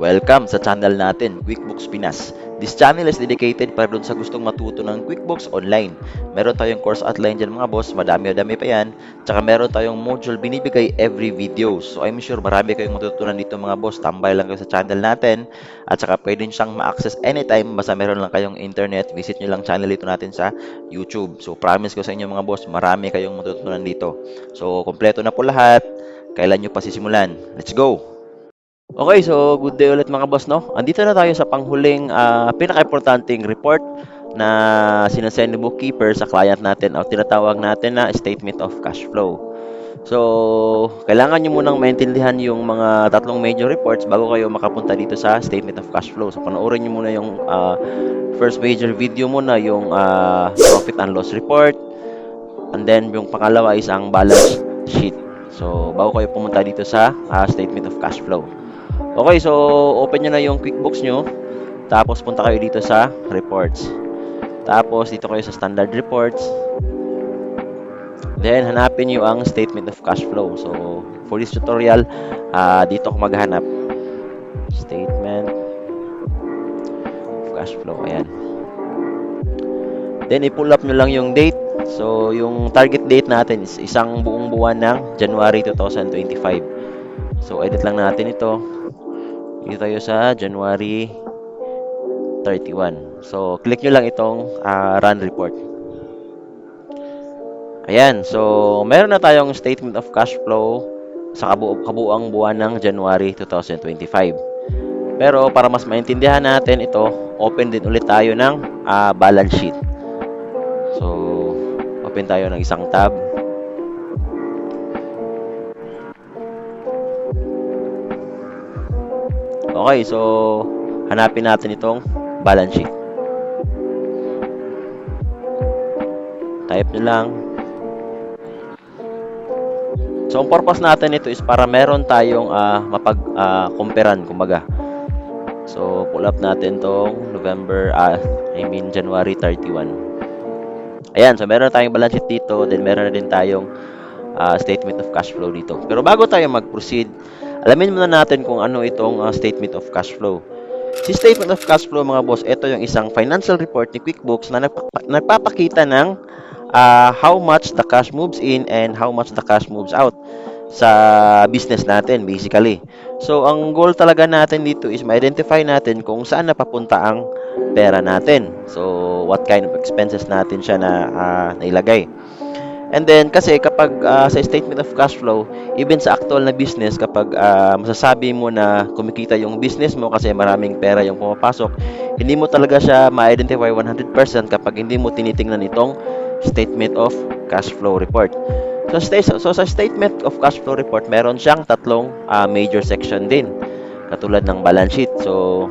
Welcome sa channel natin, QuickBooks Pinas. This channel is dedicated para dun sa gustong matuto ng QuickBooks online. Meron tayong course outline dyan mga boss, madami-dami pa yan. Tsaka meron tayong module binibigay every video. So I'm sure marami kayong matutunan dito mga boss. Tambay lang kayo sa channel natin. At saka pwede nyo siyang ma-access anytime. Basta meron lang kayong internet, visit nyo lang channel dito natin sa YouTube. So promise ko sa inyo mga boss, marami kayong matutunan dito. So kompleto na po lahat. Kailan nyo pa sisimulan? Let's go! Okay, so good day ulit mga boss, no? Andito na tayo sa panghuling pinaka-importanting report na sinasend ni bookkeeper sa client natin o tinatawag natin na statement of cash flow. So, kailangan nyo munang maintindihan yung mga tatlong major reports bago kayo makapunta dito sa statement of cash flow. So, panoorin nyo muna yung first major video muna, yung profit and loss report. And then, yung pangalawa is ang balance sheet. So, bago kayo pumunta dito sa statement of cash flow. Okay, so open nyo na yung QuickBooks nyo. Tapos punta kayo dito sa reports. Tapos dito kayo sa standard reports. Then hanapin nyo ang statement of cash flow. So for this tutorial, dito ako maghanap. Statement of cash flow. Ayan. Then i-pull up nyo lang yung date. So yung target date natin is isang buong buwan ng January 2025. So edit lang natin ito. Dito tayo sa January 31. So, click nyo lang itong run report. Ayan. So, meron na tayong statement of cash flow sa kabuang buwan ng January 2025. Pero, para mas maintindihan natin ito, open din ulit tayo ng balance sheet. So, open tayo ng isang tab. Okay. So, hanapin natin itong balance sheet. Type nyo lang. So, ang purpose natin ito is para meron tayong mapag-comparean, kumbaga. So, pull up natin tong January 31. Ayan, so meron tayong balance sheet dito, then meron na din tayong statement of cash flow dito. Pero bago tayo mag-proceed, alamin muna natin kung ano itong statement of cash flow. Si statement of cash flow mga boss, ito yung isang financial report ni QuickBooks na nagpapakita ng how much the cash moves in and how much the cash moves out sa business natin basically. So ang goal talaga natin dito is ma-identify natin kung saan napapunta ang pera natin. So what kind of expenses natin siya na nailagay. And then kasi kapag sa statement of cash flow, even sa actual na business, kapag masasabi mo na kumikita yung business mo kasi maraming pera yung pumapasok, hindi mo talaga siya ma-identify 100% kapag hindi mo tinitingnan itong statement of cash flow report. So sa statement of cash flow report, meron siyang tatlong major section din. Katulad ng balance sheet. So,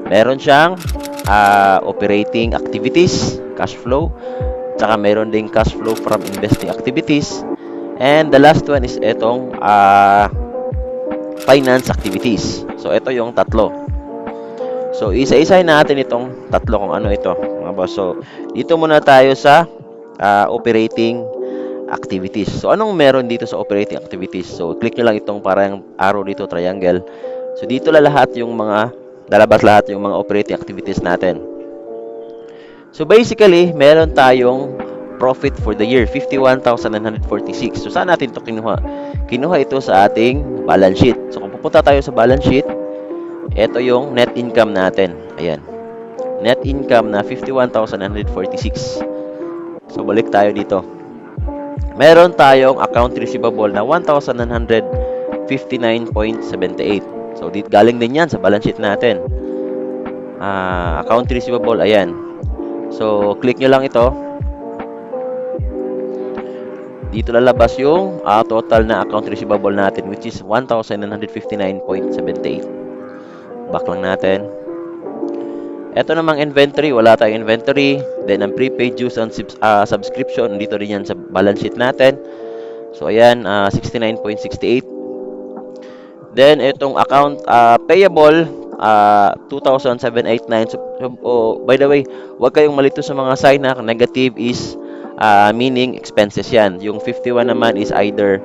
meron siyang operating activities, cash flow. Tsaka meron ding cash flow from investing activities. And the last one is itong finance activities. So, ito yung tatlo. So, isa-isahin natin itong tatlo kung ano ito, mga boss. So, dito muna tayo sa operating activities. So, anong meron dito sa operating activities? So, click nyo lang itong parang arrow dito, triangle. So, dito lahat yung mga, lalabas lahat yung mga operating activities natin. So, basically, meron tayong profit for the year, 51,946. So, saan natin ito kinuha? Kinuha ito sa ating balance sheet. So, kung pupunta tayo sa balance sheet, ito yung net income natin. Ayan. Net income na 51,946. So, balik tayo dito. Meron tayong account receivable na 1,959.78. So, galing din yan sa balance sheet natin. Account receivable, ayan. So, click nyo lang ito. Dito lalabas yung total na account receivable natin, which is 1,959.78. Back lang natin. Ito namang inventory, wala tayong inventory. Then, ang prepaid dues and subscription, dito rin yan sa balance sheet natin. So, ayan, 69.68. Then, itong account payable, 2,789. So, by the way, huwag kayong malito sa mga sign na negative is meaning expenses yan. Yung 51 naman is either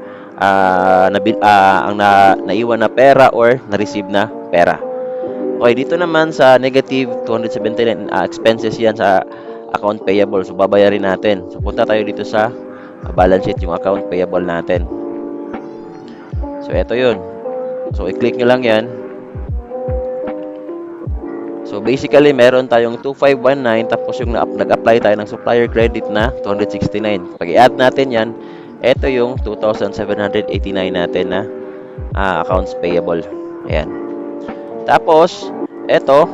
naiwan na pera or na-receive na pera. Okay, dito naman sa negative 279 expenses yan sa account payable. So, babayarin natin. So, punta tayo dito sa balance sheet, yung account payable natin. So, ito yun. So, i-click nyo lang yan. So, basically, meron tayong 2519 tapos yung nag-apply tayo ng supplier credit na 269. Pag i-add natin yan, ito yung 2,789 natin na accounts payable. Ayan. Tapos, ito,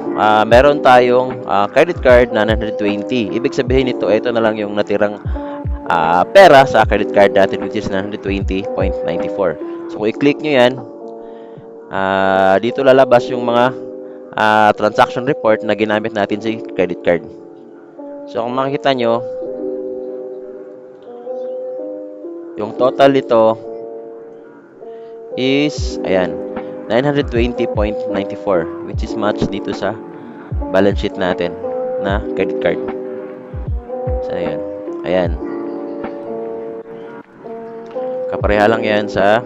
meron tayong credit card na 920. Ibig sabihin nito, ito na lang yung natirang pera sa credit card natin, which is 920.94. So, kung i-click nyo yan, dito lalabas yung mga transaction report na ginamit natin sa credit card. So, kung makikita nyo, yung total nito is, ayan, 920.94, which is match dito sa balance sheet natin na credit card. So, ayan. Ayan. Kapareha lang yan sa,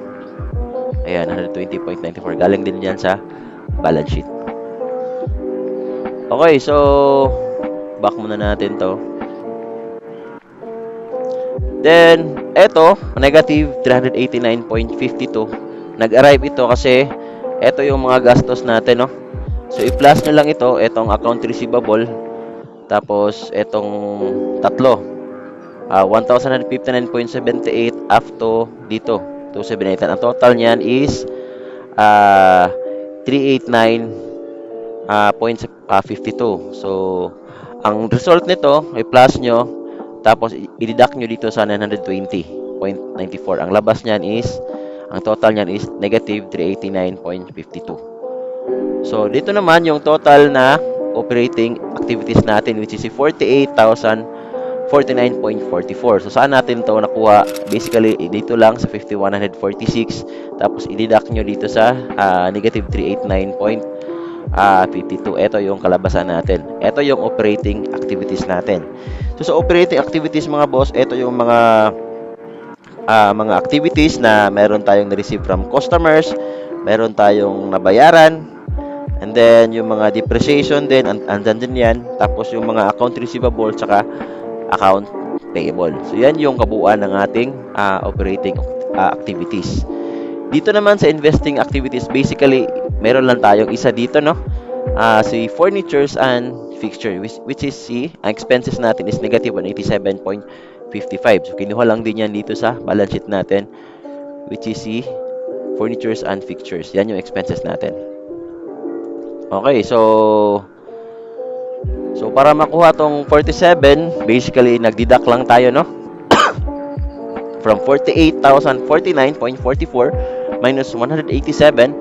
ayan, 120.94. Galing din yan sa balance sheet. Okay, so, back muna natin to. Then, eto, negative 389.52. Nag-arrive ito kasi ito yung mga gastos natin, no? So, i-plus nyo lang ito, itong account receivable, tapos itong tatlo. 1,159.78 up to dito, 278. Ang total niyan is 389.52. So, ang result nito, i-plus nyo, tapos i-deduct nyo dito sa 920.94. Ang labas niyan is, ang total niyan is negative 389.52. So, dito naman yung total na operating activities natin, which is 48,049.44. So, saan natin to nakuha? Basically, dito lang sa 5,146. Tapos, i-deduct nyo dito sa negative 389.52. Ito yung kalabasan natin. Ito yung operating activities natin. So, sa operating activities, mga boss, ito yung mga activities na meron tayong na-receive from customers, meron tayong nabayaran, and then yung mga depreciation din, andyan din yan. Tapos yung mga account receivable, tsaka account payable. So, yan yung kabuuan ng ating operating activities. Dito naman sa investing activities, basically, meron lang tayong isa dito, no? Si furnitures and fixture, which is ang expenses natin is negative 187.55. So, kinuha lang din yan dito sa balance sheet natin, which is si furnitures and fixtures. Yan yung expenses natin. Okay, so para makuha tong 47, basically, nagdeduct lang tayo, no? From 48,049.44 minus 187.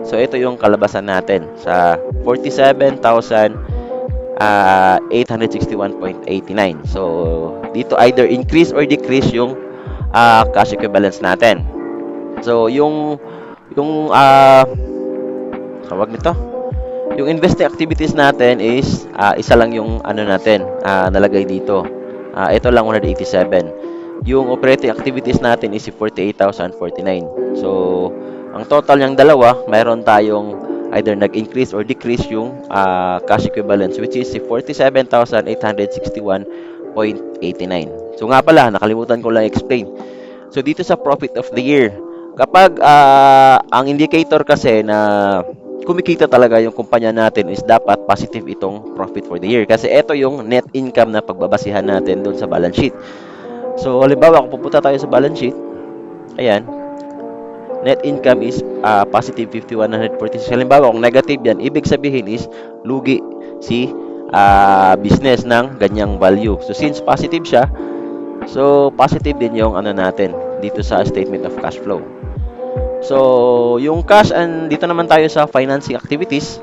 So, ito yung kalabasan natin sa 47,861.89. So, dito either increase or decrease yung cash equivalents natin. So, yung tawag nito, yung investing activities natin is isa lang yung natin nalagay dito. Ito lang 187. Yung operating activities natin is 48,049. So, ang total niyang dalawa, mayroon tayong either nag-increase or decrease yung cash equivalents, which is 47,861.89. So, nga pala, nakalimutan ko lang explain. So, dito sa profit of the year, kapag ang indicator kasi na kumikita talaga yung kumpanya natin is dapat positive itong profit for the year. Kasi ito yung net income na pagbabasihan natin doon sa balance sheet. So, halimbawa, kung pupunta tayo sa balance sheet, ayan, net income is positive 5,146. Halimbawa, kung negative yan, ibig sabihin is lugi si business ng ganyang value. So, since positive siya, so positive din yung natin dito sa statement of cash flow. So, yung cash and dito naman tayo sa financing activities.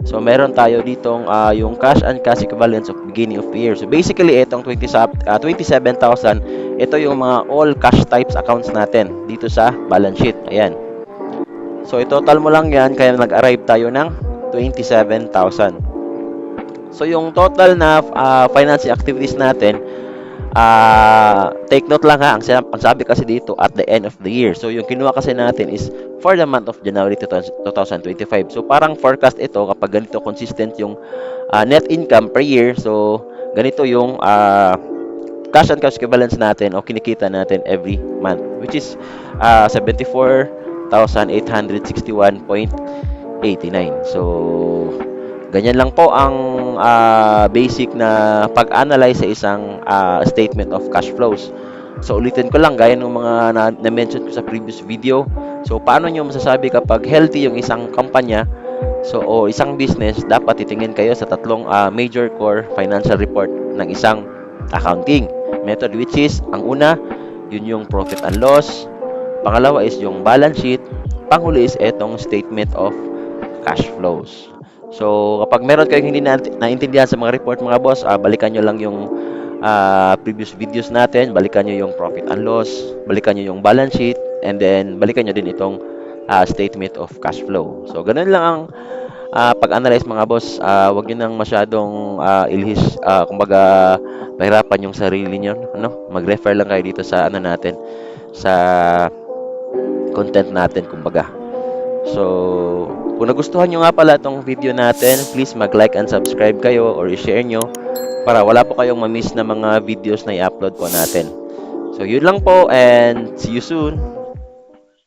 So, meron tayo ditong yung cash and cash equivalents of beginning of the year. So, basically, itong 27,000, ito yung mga all cash types accounts natin dito sa balance sheet. Ayan. So, i-total mo lang yan, kaya nag-arrive tayo ng 27,000. So, yung total na financing activities natin Take note lang ha, ang sabi kasi dito at the end of the year. So yung kinuha kasi natin is for the month of January 2025. So parang forecast ito kapag ganito consistent yung net income per year. So ganito yung cash and cash equivalents natin o kinikita natin every month, which is 74,861.89. So ganyan lang po ang basic na pag-analyze sa isang statement of cash flows. So ulitin ko lang gaya ng mga na-mention ko sa previous video. So paano nyo masasabi kapag healthy yung isang kumpanya o isang business, dapat titingin kayo sa tatlong major core financial report ng isang accounting method, which is ang una, yun yung profit and loss. Pangalawa is yung balance sheet. Panghuli is etong statement of cash flows. So, kapag meron kayong hindi naintindihan sa mga report mga boss, balikan nyo lang yung previous videos natin, balikan nyo yung profit and loss, balikan nyo yung balance sheet, and then balikan nyo din itong statement of cash flow. So, ganun lang ang pag-analyze mga boss. Wag nyo nang masyadong kumbaga, pahirapan yung sarili nyo, ano? Mag-refer lang kayo dito sa ano natin, sa content natin, kumbaga. So, kung nagustuhan nyo nga pala itong video natin, please mag-like and subscribe kayo or i-share nyo para wala po kayong ma-miss na mga videos na i-upload po natin. So, yun lang po and see you soon.